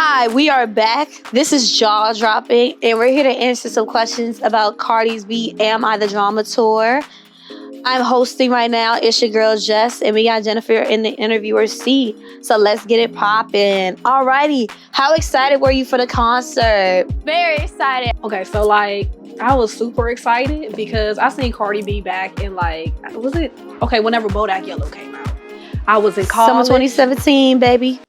Hi, we are back. This is Jaw Dropping, and we're here to answer some questions about Cardi B Am I the Drama Tour. I'm hosting right now. It's your girl Jess, and we got Jennifer in the interviewer seat. So let's get it popping. Alrighty, how excited were you for the concert? Very excited. Okay, so like I was super excited because I seen Cardi B back in whenever Bodak Yellow came out. I was in college. Summer 2017, baby.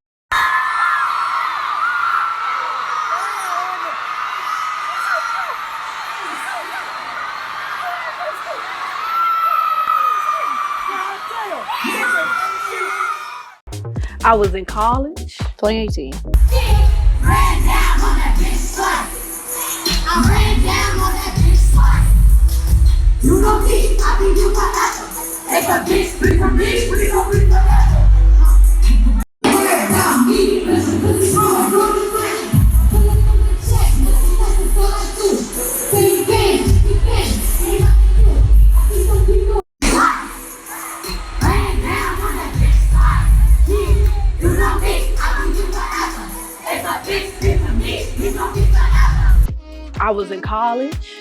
I was in college. 2018. You know me, I be you forever. Take a bitch, bring from me, we gon' be forever. I was in college.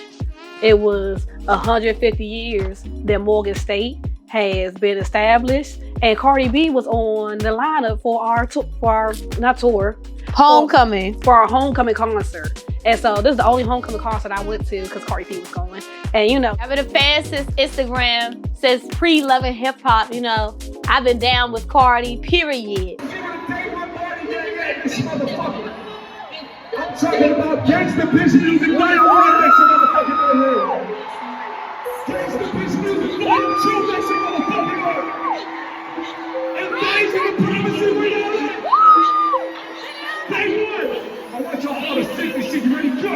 It was 150 years that Morgan State has been established, and Cardi B was on the lineup for our Homecoming. For our homecoming concert. And so this is the only homecoming concert I went to because Cardi B was going. And you know, I've been a fan since Instagram, since pre-loving hip hop. You know, I've been down with Cardi, period. I'm talking about gangsta bitch music, why I wanna make some motherfucking noise. Gangsta bitch music, why you two make some motherfucking noise. And things in the promises where y'all at. Day one, I want y'all all to stick this shit, you ready to go?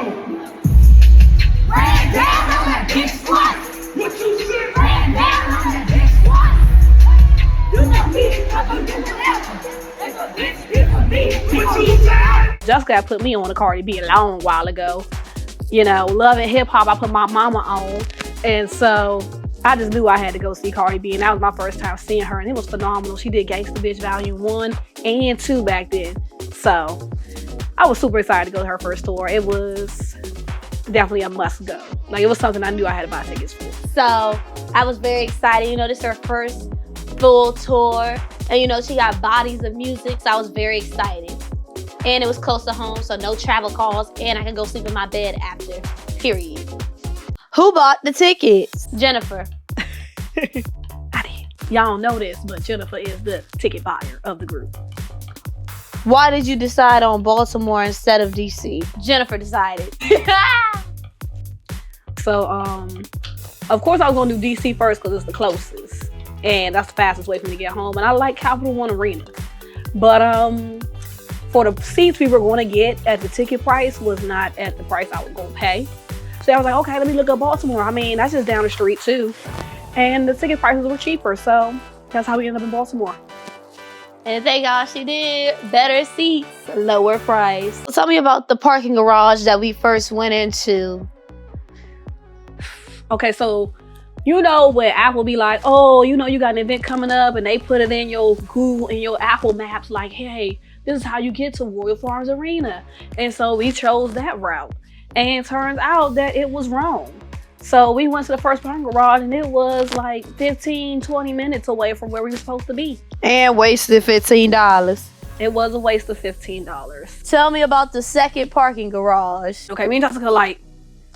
Ran down on that bitch squad. What you said? Ran down on that bitch squad. You know me, I'm gonna do whatever. If a bitch give a me, what you said? Jessica put me on a Cardi B a long while ago. You know, loving hip hop, I put my mama on. And so I just knew I had to go see Cardi B. And that was my first time seeing her. And it was phenomenal. She did Gangsta Bitch Volume 1 and 2 back then. So I was super excited to go to her first tour. It was definitely a must go. Like, it was something I knew I had to buy tickets for. So I was very excited. You know, this is her first full tour. And you know, she got bodies of music. So I was very excited. And it was close to home, so no travel costs, and I can go sleep in my bed after, period. Who bought the tickets? Jennifer. I did. Y'all don't know this, but Jennifer is the ticket buyer of the group. Why did you decide on Baltimore instead of DC? Jennifer decided. So, of course I was gonna do DC first because it's the closest, and that's the fastest way for me to get home, and I like Capital One Arena. But, for the seats we were going to get at the ticket price was not at the price I was going to pay. So I was like, okay, let me look up Baltimore. I mean, that's just down the street too. And the ticket prices were cheaper. So that's how we ended up in Baltimore. And thank God she did. Better seats, lower price. Tell me about the parking garage that we first went into. Okay, so you know when Apple be like, oh, you know, you got an event coming up, and they put it in your Google and your Apple Maps like, hey, this is how you get to Royal Farms Arena. And so we chose that route. And it turns out that it was wrong. So we went to the first parking garage and it was like 15, 20 minutes away from where we were supposed to be. And wasted $15. It was a waste of $15. Tell me about the second parking garage. Okay, me and Jessica like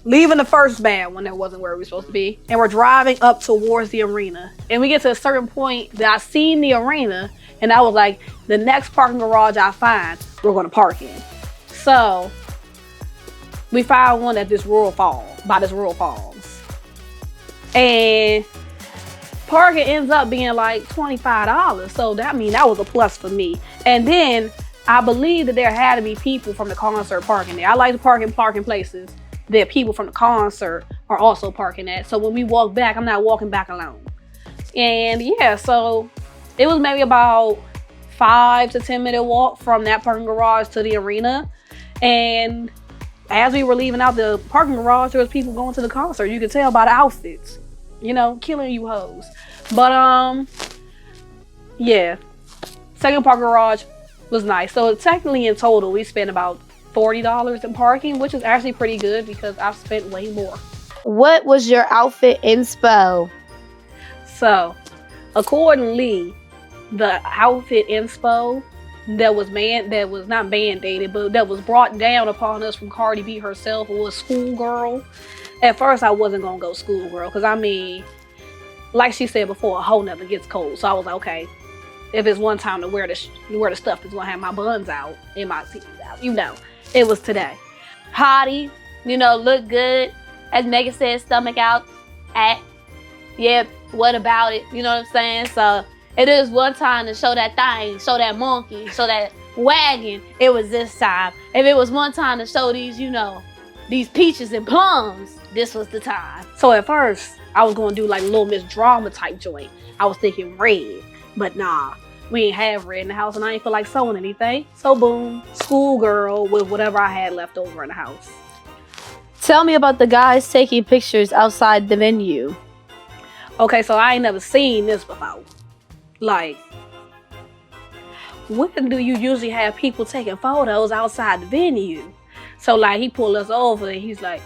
leaving the first van when that wasn't where we were supposed to be. And we're driving up towards the arena. And we get to a certain point that I seen the arena. And I was like, the next parking garage I find, we're gonna park in. So we found one at this Rural Farms. And parking ends up being like $25. So that was a plus for me. And then I believe that there had to be people from the concert parking there. I like to park in parking places that people from the concert are also parking at. So when we walk back, I'm not walking back alone. And yeah, so it was maybe about 5 to 10 minute walk from that parking garage to the arena. And as we were leaving out the parking garage, there was people going to the concert. You could tell by the outfits, you know, killing you hoes. But yeah, second parking garage, was nice. So technically in total, we spent about $40 in parking, which is actually pretty good because I've spent way more. What was your outfit inspo? So accordingly, the outfit inspo that was not mandated, but that was brought down upon us from Cardi B herself was schoolgirl. At first, I wasn't gonna go schoolgirl because I mean, like she said before, a hoe never gets cold. So I was like, okay, if it's one time to wear the stuff that's gonna have my buns out and my teeth out, you know, it was today. Hottie, you know, look good. As Megan said, stomach out. Yeah, what about it? You know what I'm saying? So it is one time to show that thing, show that monkey, show that wagon. It was this time. If it was one time to show these, you know, these peaches and plums, this was the time. So at first, I was gonna do like Little Miss Drama type joint. I was thinking red, but nah, we ain't have red in the house and I ain't feel like sewing anything. So boom, schoolgirl with whatever I had left over in the house. Tell me about the guys taking pictures outside the venue. Okay, so I ain't never seen this before. Like, when do you usually have people taking photos outside the venue? So like he pulled us over and he's like,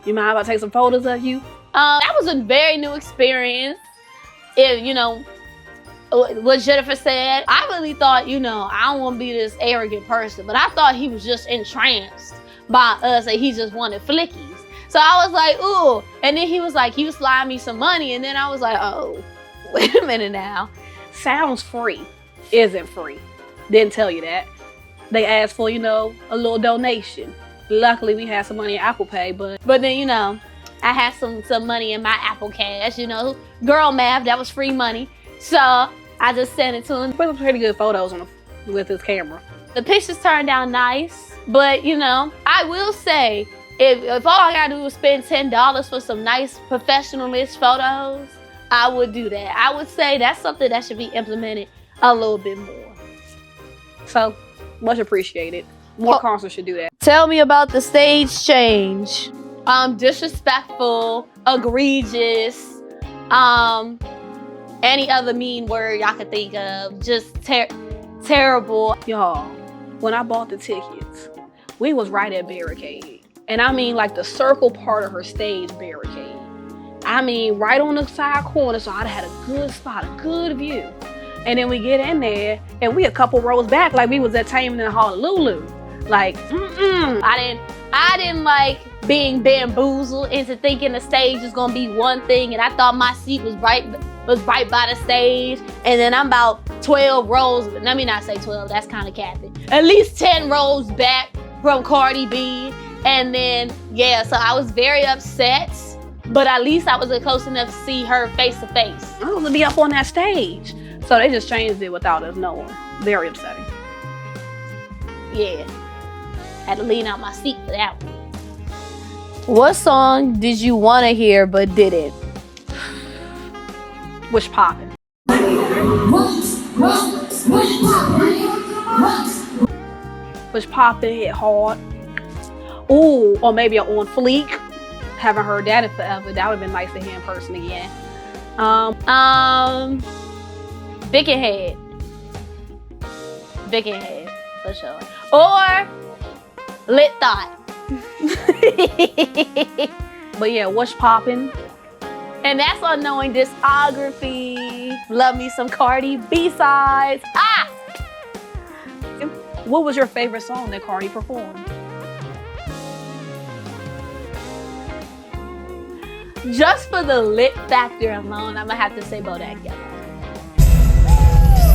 you mind if I take some photos of you? That was a very new experience. If, you know, what Jennifer said, I really thought, you know, I don't want to be this arrogant person, but I thought he was just entranced by us and he just wanted flickies. So I was like, ooh. And then he was like, he was sliding me some money. And then I was like, oh, wait a minute now. Sounds free. Isn't free. Didn't tell you that. They asked for, you know, a little donation. Luckily, we had some money in Apple Pay, but then, you know, I had some money in my Apple Cash, you know. Girl math, that was free money. So I just sent it to him. put some pretty good photos on with his camera. The pictures turned out nice, but, you know, I will say, if all I gotta do is spend $10 for some nice professionalist photos, I would do that. I would say that's something that should be implemented a little bit more. So, much appreciated. More concerts should do that. Tell me about the stage change. Disrespectful, egregious, any other mean word y'all could think of. Just terrible. Y'all, when I bought the tickets, we was right at barricade. And I mean like the circle part of her stage barricade. I mean right on the side corner, so I'd had a good spot, a good view. And then we get in there and we a couple rows back like we was at Taming in Honolulu. Like, I didn't like being bamboozled into thinking the stage is gonna be one thing, and I thought my seat was right by the stage, and then I'm about 12 rows. Let me not say 12. That's kind of capping. At least 10 rows back from Cardi B, and then yeah. So I was very upset, but at least I was close enough to see her face to face. I was gonna be up on that stage, so they just changed it without us knowing. Very upsetting. Yeah. Had to lean out my seat for that one. What song did you want to hear but didn't? Which poppin'? Which poppin' hit hard. Ooh, or maybe On Fleek. Haven't heard that in forever. That would have been nice to hear in person again. Big and Head. Big and Head, for sure. Or Lit Thought. But yeah, what's poppin'? And that's Unknowing Discography. Love me some Cardi B sides. What was your favorite song that Cardi performed? Just for the lit factor alone, I'm gonna have to say Bodak Yellow.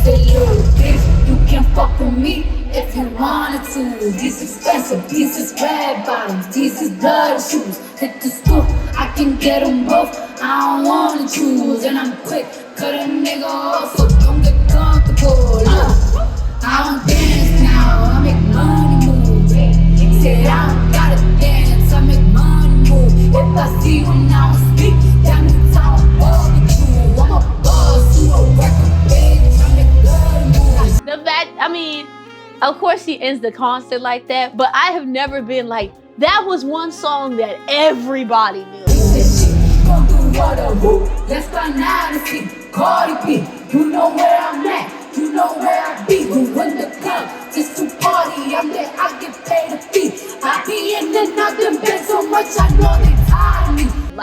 Say yo, bitch, you can fuck with me if you wanted to. These expensive, these is red bottoms, these is blood shoes. Hit the scoop, I can get them both. I don't wanna choose, and I'm quick, cut a nigga off, so don't get comfortable. I don't dance now, I make money move. Say I don't gotta dance, I make money move. If I see you now speak, damn you town barbecue. I'm a boss, you a record bitch, I make bloody moves. The fact, I mean, of course she ends the concert like that, but I have never been like, that was one song that everybody knew. Gon' do what a whoop, let's find out and see. Cardi B, you know where I'm at, you know where I be. You in the club,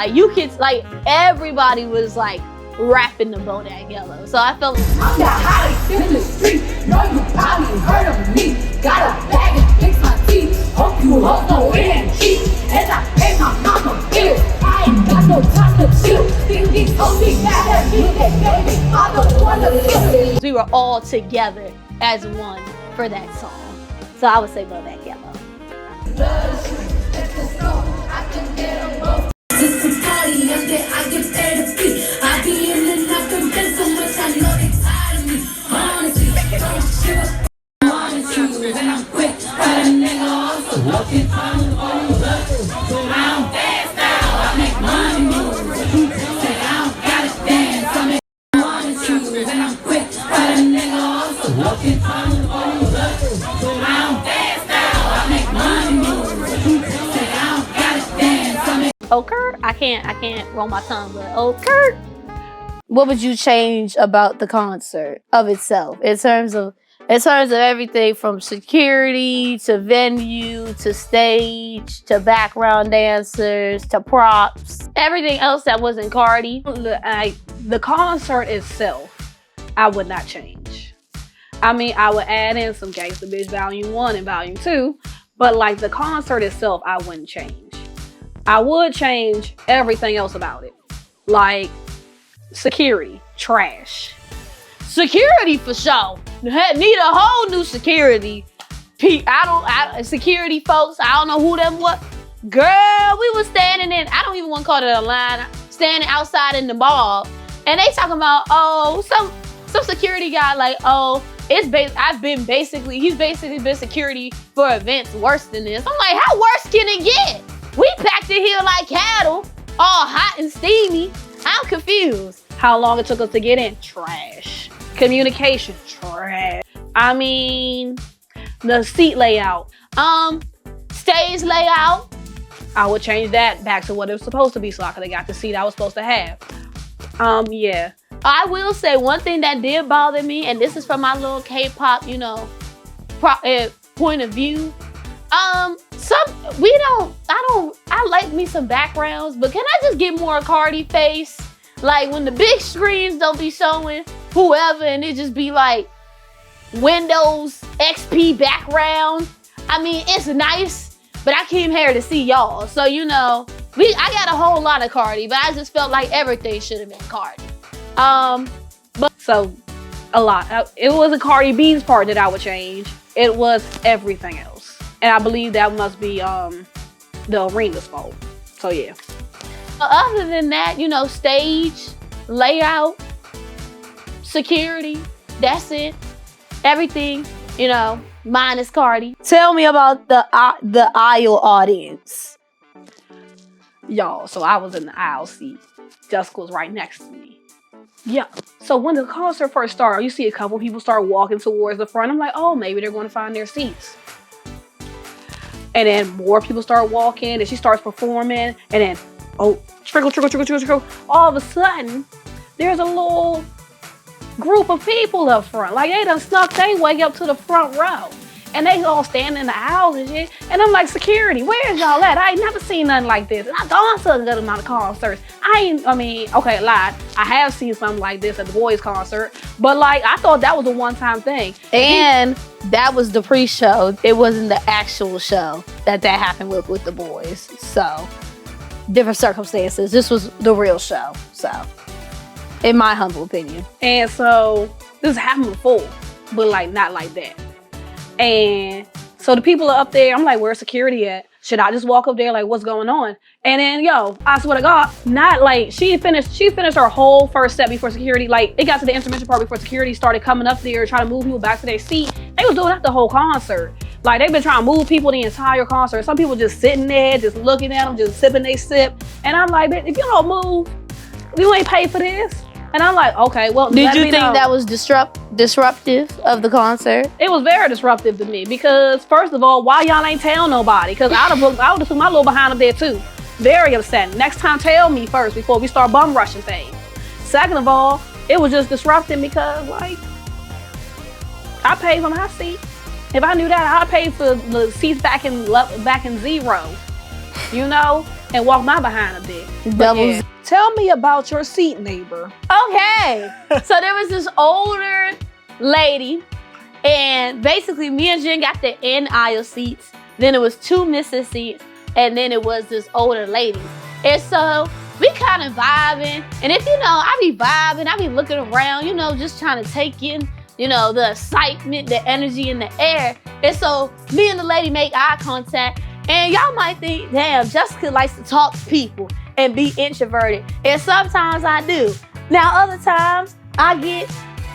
Like you could, like everybody was like rapping the Bodak Yellow. So I felt I'm the hottest in the street. Know you probably heard of me. Got a bag and fix my teeth. Hope you hoes know it ain't cheap. And I pay my mama bills. I ain't got no time to chill. Think these hoes be mad at me. They baby, I don't wanna kill it. we were all together as one for that song. So I would say Bodak Yellow. This is party, and then I get there to be. I be in and out the bed so much, I know they tired of me. Honestly, don't shiver. Honestly, when I'm quick, got a nigga also walking on the road. So I'm fast now, I make money move. Say I don't gotta dance, I make honestly, when I'm quick, got a nigga also walking on the road. So I'm fast now, I make money move. Say I don't gotta dance, I make Kurt, I can't roll my tongue, but Kurt. What would you change about the concert of itself in terms of everything from security to venue to stage to background dancers to props, everything else that wasn't Cardi? The concert itself, I would not change. I mean, I would add in some Gangsta Bitch Volume 1 and Volume 2, but like the concert itself, I wouldn't change. I would change everything else about it. Like security, trash. Security for sure. Need a whole new security. Security folks, I don't know who them was. Girl, we was standing in, I don't even want to call it a line, standing outside in the mall. And they talking about, some security guy like, he's basically been security for events worse than this. I'm like, how worse can it get? We packed in here like cattle, all hot and steamy. I'm confused. How long it took us to get in? Trash. Communication, trash. I mean, the seat layout. Stage layout. I would change that back to what it was supposed to be so I could have got the seat I was supposed to have. Yeah. I will say one thing that did bother me, and this is from my little K-pop, point of view. I like me some backgrounds, but can I just get more Cardi face? Like when the big screens don't be showing whoever and it just be like Windows XP background. I mean, it's nice, but I came here to see y'all. So, I got a whole lot of Cardi, but I just felt like everything should have been Cardi. So a lot. It wasn't Cardi B's part that I would change. It was everything else. And I believe that must be the arena's fault. So yeah. Other than that, stage, layout, security, that's it. Everything, minus Cardi. Tell me about the aisle audience. Y'all, so I was in the aisle seat. Jessica was right next to me. Yeah. So when the concert first started, you see a couple people start walking towards the front. I'm like, oh, maybe they're going to find their seats. And then more people start walking, and she starts performing, and then, trickle, trickle, trickle, trickle, trickle. All of a sudden, there's a little group of people up front. Like, they done snuck their way up to the front row. And they all standing in the aisles and shit. And I'm like, security, where's y'all at? I ain't never seen nothing like this. And I've gone to a good amount of concerts. Okay, lied. I have seen something like this at the boys' concert. But like, I thought that was a one-time thing. And that was the pre-show. It wasn't the actual show that happened with the boys. So, different circumstances. This was the real show. So, in my humble opinion. And so, this happened before. But like, not like that. And so the people are up there. I'm like, where's security at? Should I just walk up there? Like, what's going on? And then, I swear to God, not like she finished her whole first set before security. Like, it got to the intermission part before security started coming up there trying to move people back to their seat. They was doing that the whole concert. Like, they've been trying to move people the entire concert. Some people just sitting there, just looking at them, just sipping they sip. And I'm like, if you don't move, you ain't pay for this. And I'm like, okay, well, did you think that was disruptive of the concert? It was very disruptive to me because, first of all, why y'all ain't tell nobody? Because I would have put my little behind up there too. Very upsetting. Next time, tell me first before we start bum rushing things. Second of all, it was just disrupting because, like, I paid for my seat. If I knew that, I'd pay for the seats back in zero. and walk my behind a bit. Doubles. Tell me about your seat neighbor. Okay. So there was this older lady, and basically me and Jen got the end aisle seats. Then it was 2 missus seats, and then it was this older lady. And so we kind of vibing. And if you know, I be vibing, I be looking around, you know, just trying to take in, you know, the excitement, the energy in the air. And so me and the lady make eye contact. And y'all might think, damn, Jessica likes to talk to people and be introverted. And sometimes I do. Now, other times I get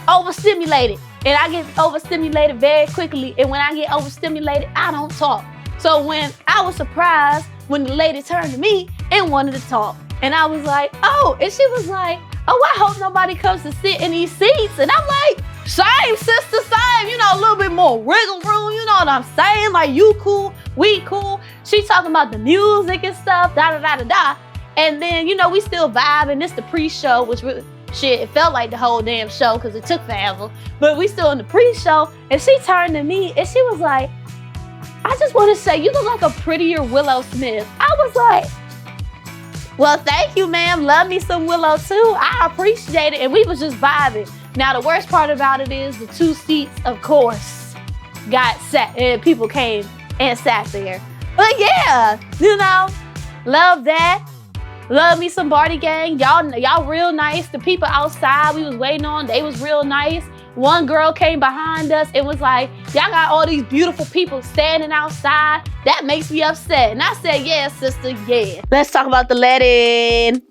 overstimulated. And I get overstimulated very quickly. And when I get overstimulated, I don't talk. So when I was surprised when the lady turned to me and wanted to talk. And I was like, oh, and she was like, oh, I hope nobody comes to sit in these seats. And I'm like, same, sister, same. You know, a little bit more wiggle room. You know what I'm saying? Like, you cool, we cool. She talking about the music and stuff, da-da-da-da-da. And then, you know, we still vibing. This the pre-show, which really, shit, it felt like the whole damn show because it took forever. But we still in the pre-show. And she turned to me and she was like, I just want to say, you look like a prettier Willow Smith. I was like, well, thank you, ma'am. Love me some Willow too. I appreciate it. And we was just vibing. Now, the worst part about it is the 2 seats, of course, got sat, and people came and sat there. But yeah, you know, love that. Love me some Barty Gang. Y'all real nice. The people outside we was waiting on, they was real nice. One girl came behind us and was like, y'all got all these beautiful people standing outside. That makes me upset. And I said, yeah, sister, yeah. Let's talk about the let-in.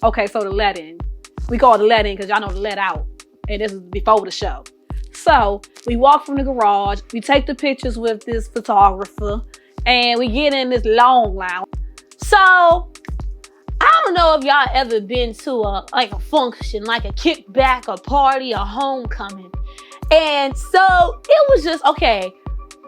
Okay, so the let-in. We call it the let-in because y'all know the let out. And this is before the show. So we walk from the garage. We take the pictures with this photographer. And we get in this long line. So I don't know if y'all ever been to a function, like a kickback, a party, a homecoming. And so it was just, okay,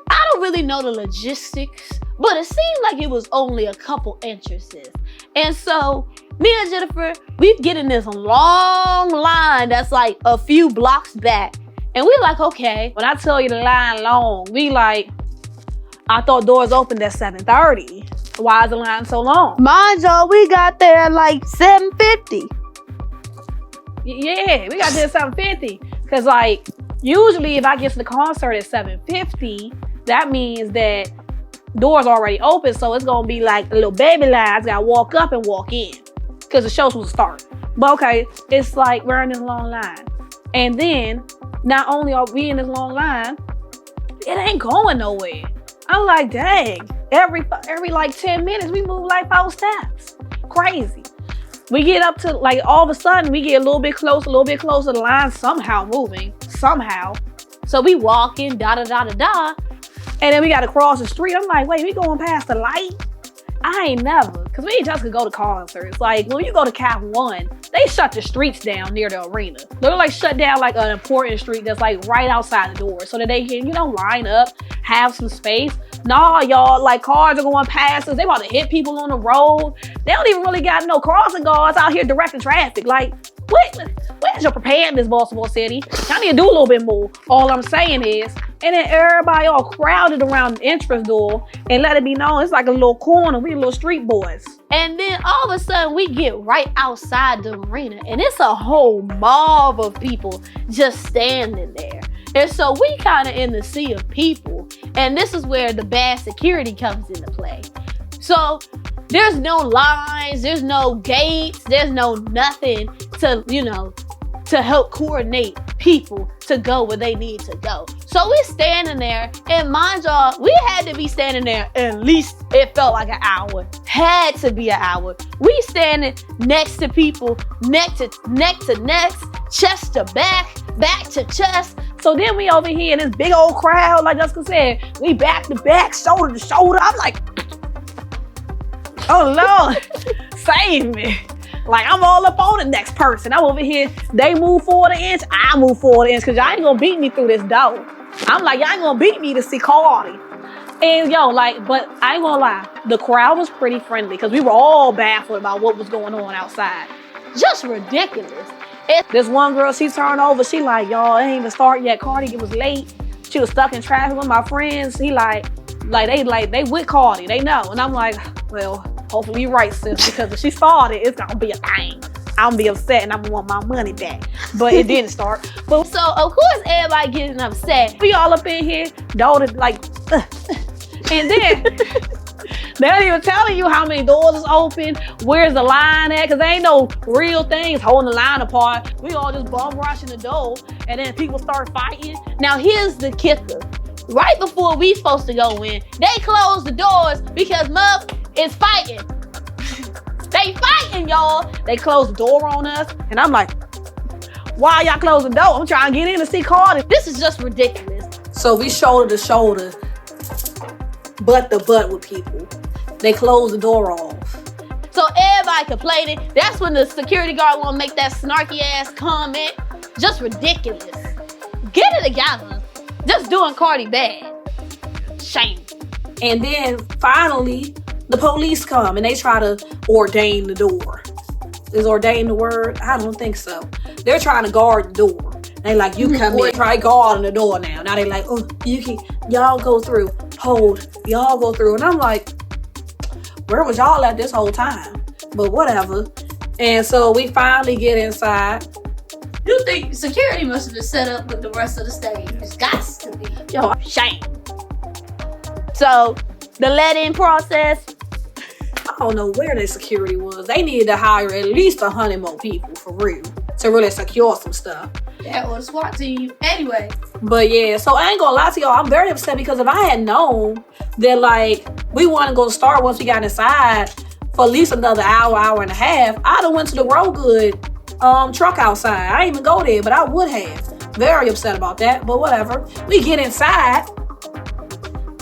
I don't really know the logistics, but it seemed like it was only a couple entrances. And so me and Jennifer, we get in this long line that's like a few blocks back. And we like, okay. When I tell you the line long, we like, I thought doors opened at 7:30. Why is the line so long? Mind y'all, we got there at like 7:50. Yeah, we got there at 7:50. Cause like, usually if I get to the concert at 7:50, that means that doors already open. So it's gonna be like a little baby lines. Gotta walk up and walk in. Cause the show's supposed to start. But okay, it's like we're in this long line. And then, not only are we in this long line, it ain't going nowhere. I'm like, dang, every like 10 minutes, we move like 4 steps. Crazy. We get up to, like, all of a sudden, we get a little bit closer, the line somehow moving, somehow. So we walking, da-da-da-da-da, and then we got to cross the street. I'm like, wait, we going past the light? I ain't never, because me and Jessica go to concerts. Like, when you go to Cap 1, they shut the streets down near the arena. They're like shut down like an important street that's like right outside the door so that they can, you know, line up, have some space. Nah, y'all, like cars are going past us. They about to hit people on the road. They don't even really got no crossing guards out here directing traffic. Like, where's your preparedness, Baltimore City? Y'all need to do a little bit more. All I'm saying is, and then everybody all crowded around the entrance door and let it be known it's like a little corner. We little street boys. And then all of a sudden we get right outside the arena and it's a whole mob of people just standing there. And so we kind of in the sea of people. And this is where the bad security comes into play. So there's no lines, there's no gates, there's no nothing to, you know, to help coordinate people to go where they need to go. So we're standing there, and mind y'all, we had to be standing there at least, it felt like an hour. Had to be an hour. We standing next to people, neck to neck, chest to back to chest. So then we over here in this big old crowd, like Jessica said, we back to back, shoulder to shoulder. I'm like, oh Lord, save me. Like, I'm all up on the next person. I'm over here, they move forward an inch, I move forward an inch, because y'all ain't gonna beat me through this door. I'm like, y'all ain't gonna beat me to see Cardi. And yo, like, but I ain't gonna lie, the crowd was pretty friendly, because we were all baffled about what was going on outside. Just ridiculous. This one girl, she turned over, she like, y'all, it ain't even start yet. Cardi was late. She was stuck in traffic with my friends. He they with Cardi, they know. And I'm like, well, Hopefully you're right, sis, because if she started, it's gonna be a thing. I'm gonna be upset and I'm gonna want my money back. But it didn't start. But So of course everybody getting upset. we all up in here, daughter, like, and then they ain't even telling you how many doors is open, where's the line at, because there ain't no real things holding the line apart. We all just bum rushing the door, and then people start fighting. Now here's the kicker. Right before we supposed to go in, they closed the doors because Muff is fighting. They fighting, y'all. They closed the door on us, and I'm like, why y'all closing the door? I'm trying to get in to see Cardi. This is just ridiculous. So we shoulder to shoulder, butt to butt with people. They closed the door off. So everybody complaining. That's when the security guard won't make that snarky ass comment. Just ridiculous. Get it together. Just doing Cardi bad. Shame. And then finally, the police come and they try to ordain the door. Is ordain the word? I don't think so. They're trying to guard the door. They like, you come in, try guarding the door now. Now they like, oh, you can, y'all go through. Hold, y'all go through. And I'm like, where was y'all at this whole time? But whatever. And so we finally get inside. You think security must have been set up with the rest of the stage? It's got to be. Yo, Shame. So the let-in process. I don't know where their security was. They needed to hire at least 100 more people for real to really secure some stuff. That was SWAT team. Anyway. But yeah, so I ain't gonna lie to y'all. I'm very upset because if I had known that like we want to go start once we got inside for at least another hour, hour and a half, I'd have went to the Grow Good truck outside. I didn't even go there, but I would have. Very upset about that, but whatever. We get inside,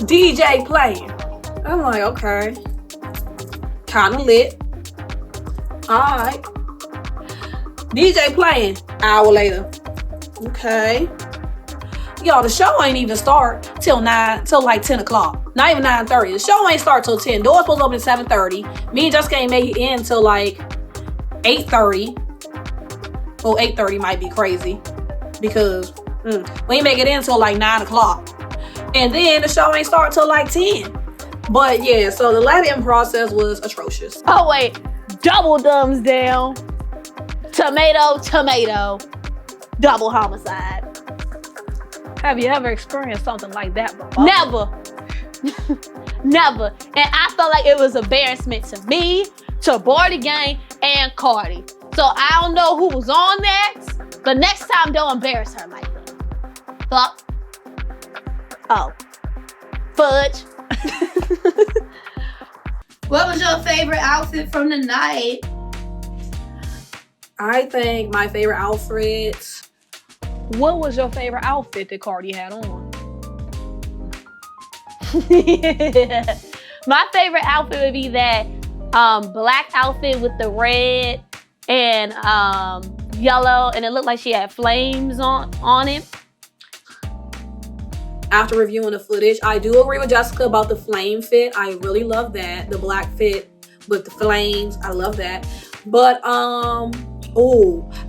DJ playing. I'm like, okay, kind of lit. All right, DJ playing. Hour later, okay. Y'all, the show ain't even start till like 10 o'clock. Not even 9:30. The show ain't start till 10. Doors supposed to open at 7:30. Me and Jessica ain't make it in till like 8:30. Well, 8:30 might be crazy because we ain't make it in till like 9 o'clock. And then the show ain't start till like 10. But yeah, so the let-in process was atrocious. Oh wait, double thumbs down. Tomato, tomato. Double homicide. Have you ever experienced something like that before? Never. Never. And I felt like it was embarrassment to me, to Boardy Gang, and Cardi. So I don't know who was on next, but next time don't embarrass her like that. Fuck. Oh. Fudge. What was your favorite outfit from the night? I think my favorite outfit. What was your favorite outfit that Cardi had on? My favorite outfit would be that black outfit with the red and yellow, and it looked like she had flames on it. After reviewing the footage, I do agree with Jessica about the flame fit. I really love that. The black fit with the flames, I love that. But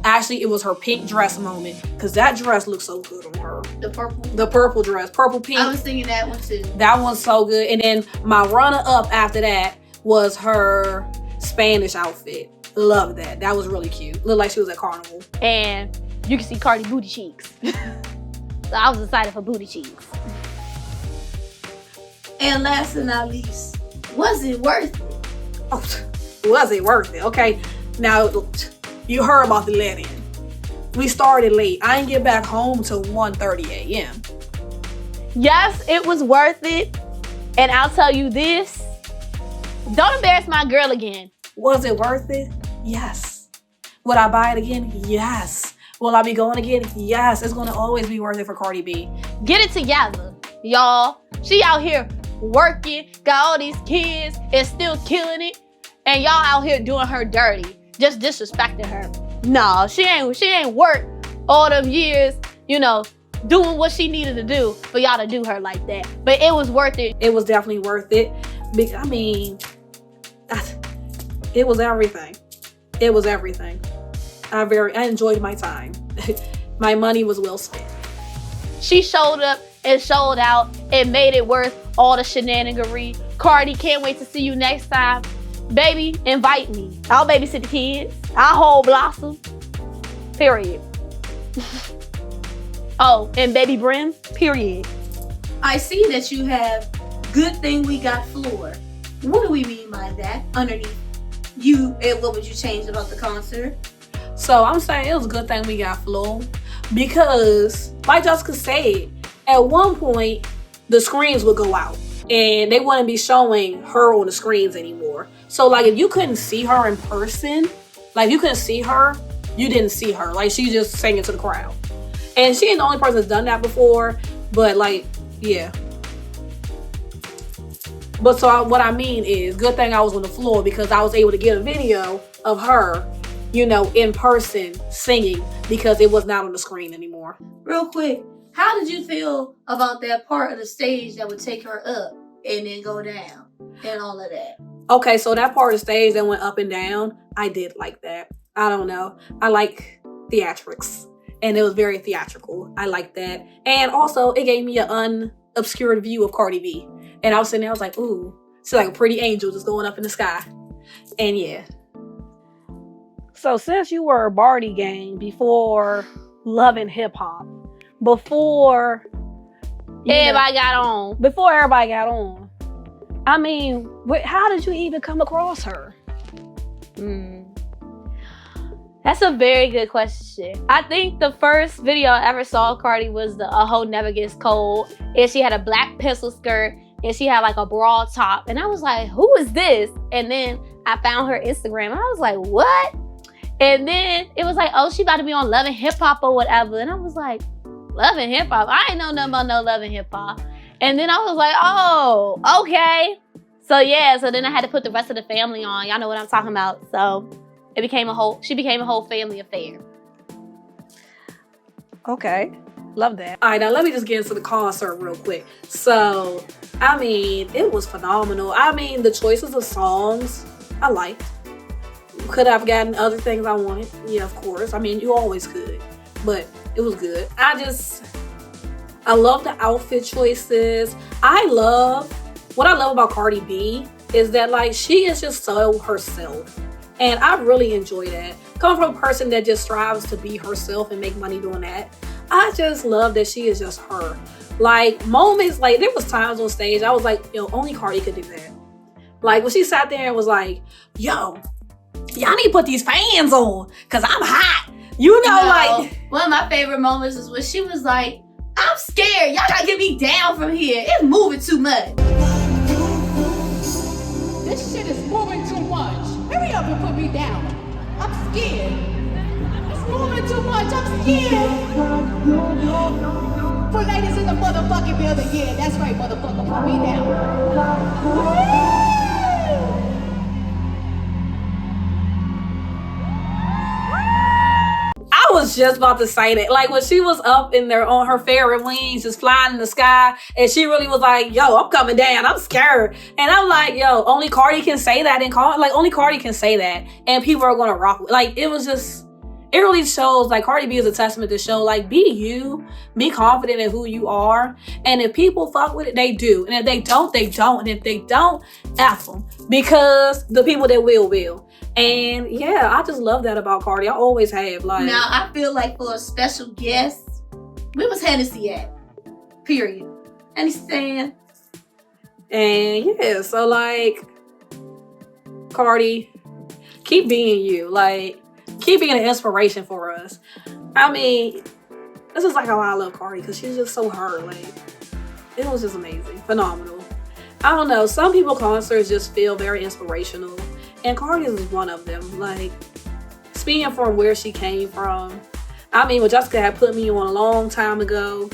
actually it was her pink dress moment, because that dress looks so good on her. The purple? The purple dress, purple pink. I was thinking that one too. That one's so good. And then my runner-up after that was her Spanish outfit. Love that. That was really cute. Looked like she was at Carnival. And you can see Cardi booty cheeks. So I was excited for booty cheeks. And last but not least, was it worth it? Oh, was it worth it? Okay, now you heard about the let-in. We started late. I didn't get back home till 1:30 a.m. Yes, it was worth it. And I'll tell you this, don't embarrass my girl again. Was it worth it? Yes. Would I buy it again? Yes. Will I be going again? Yes. It's going to always be worth it for Cardi B. Get it together, y'all. She out here working, got all these kids, and still killing it. And y'all out here doing her dirty, just disrespecting her. No, she ain't worked all them years, doing what she needed to do for y'all to do her like that. But it was worth it. It was definitely worth it. I mean, it was everything. It was everything. I enjoyed my time. My money was well spent. She showed up and showed out and made it worth all the shenaniganery. Cardi, can't wait to see you next time. baby, invite me. I'll babysit the kids. I'll hold Blossom. Period. Oh, and baby Brim. Period. I see that you have good thing we got floor. What do we mean by that? Underneath you, and what would you change about the concert? So I'm saying it was a good thing we got flow because, like Jessica said, at one point the screens would go out and they wouldn't be showing her on the screens anymore. So like if you couldn't see her in person, like if you couldn't see her, you didn't see her. Like she just sang it to the crowd. And she ain't the only person that's done that before, but like, yeah. But so what I mean is, good thing I was on the floor because I was able to get a video of her, you know, in person singing because it was not on the screen anymore. Real quick, how did you feel about that part of the stage that would take her up and then go down and all of that? Okay, so that part of the stage that went up and down, I did like that. I don't know. I like theatrics. And it was very theatrical. I like that. And also, it gave me an unobscured view of Cardi B. And I was sitting there, I was like, ooh, she's like a pretty angel just going up in the sky. And yeah. So since you were a Barty gang before loving hip hop, before Everybody got on. Before everybody got on, I mean, how did you even come across her? That's a very good question. I think the first video I ever saw of Cardi was the A Hoe Never Gets Cold. And she had a black pencil skirt and she had like a bra top. And I was like, who is this? And then I found her Instagram and I was like, what? And then it was like, oh, she about to be on Love and Hip Hop or whatever. And I was like, Love and Hip Hop? I ain't know nothing about no Love and Hip Hop. And then I was like, oh, okay. So yeah, so then I had to put the rest of the family on. Y'all know what I'm talking about. So she became a whole family affair. Okay. Love that. All right, now let me just get into the concert real quick. So, I mean, it was phenomenal. I mean, the choices of songs, I liked. Could I have gotten other things I wanted? Yeah, of course. I mean, you always could. But it was good. I love the outfit choices. What I love about Cardi B is that, like, she is just so herself. And I really enjoy that. Coming from a person that just strives to be herself and make money doing that, I just love that she is just her. Like, moments, like, there was times on stage, I was like, yo, only Cardi could do that. Like, when she sat there and was like, yo, y'all need to put these fans on, because I'm hot. You know, like... One of my favorite moments is when she was like, I'm scared. Y'all gotta get me down from here. It's moving too much. This shit is moving too much. Hurry up and put me down. I'm scared. It's moving too much. I'm scared. For ladies in the motherfucking building, yeah, that's right, motherfucker. Put me down. I was just about to say that. Like, when she was up in there on her fairy wings, just flying in the sky, and she really was like, yo, I'm coming down, I'm scared. And I'm like, yo, only Cardi can say that only Cardi can say that, and people are gonna rock with. Like, it was just, it really shows, like, Cardi B is a testament to show, like, be you, be confident in who you are, and if people fuck with it, they do. And if they don't, they don't. And if they don't, F them. Because the people that will. And yeah, I just love that about Cardi. I always have. Like, now I feel like for a special guest, where was Hennessy at? Period. Understand? And yeah, so like, Cardi, keep being you. Like, keep being an inspiration for us. I mean, this is like how I love Cardi, because she's just so her. Like, it was just amazing, phenomenal. I don't know. Some people concerts just feel very inspirational. And Cardi is one of them. Like, speaking from where she came from. I mean, when Jessica had put me on a long time ago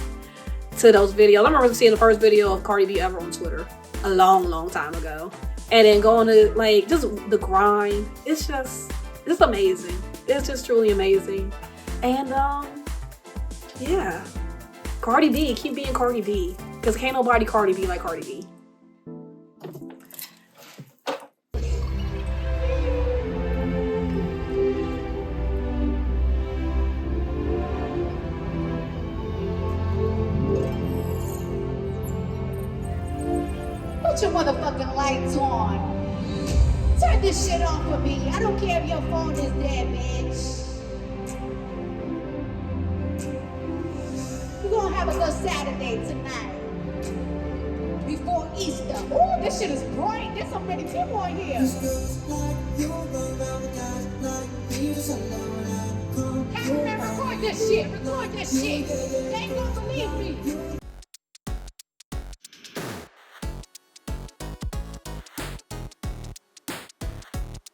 to those videos. I remember seeing the first video of Cardi B ever on Twitter. A long time ago. And then going to, like, just the grind. It's amazing. It's just truly amazing. And, yeah. Cardi B, keep being Cardi B. Because can't nobody Cardi B like Cardi B. Put your motherfucking lights on. Turn this shit off for me. I don't care if your phone is dead, bitch. We're gonna have a little Saturday tonight. Before Easter. Ooh, this shit is bright. There's so many people in here. Cameraman, record this shit. Record this shit. They ain't gonna believe me.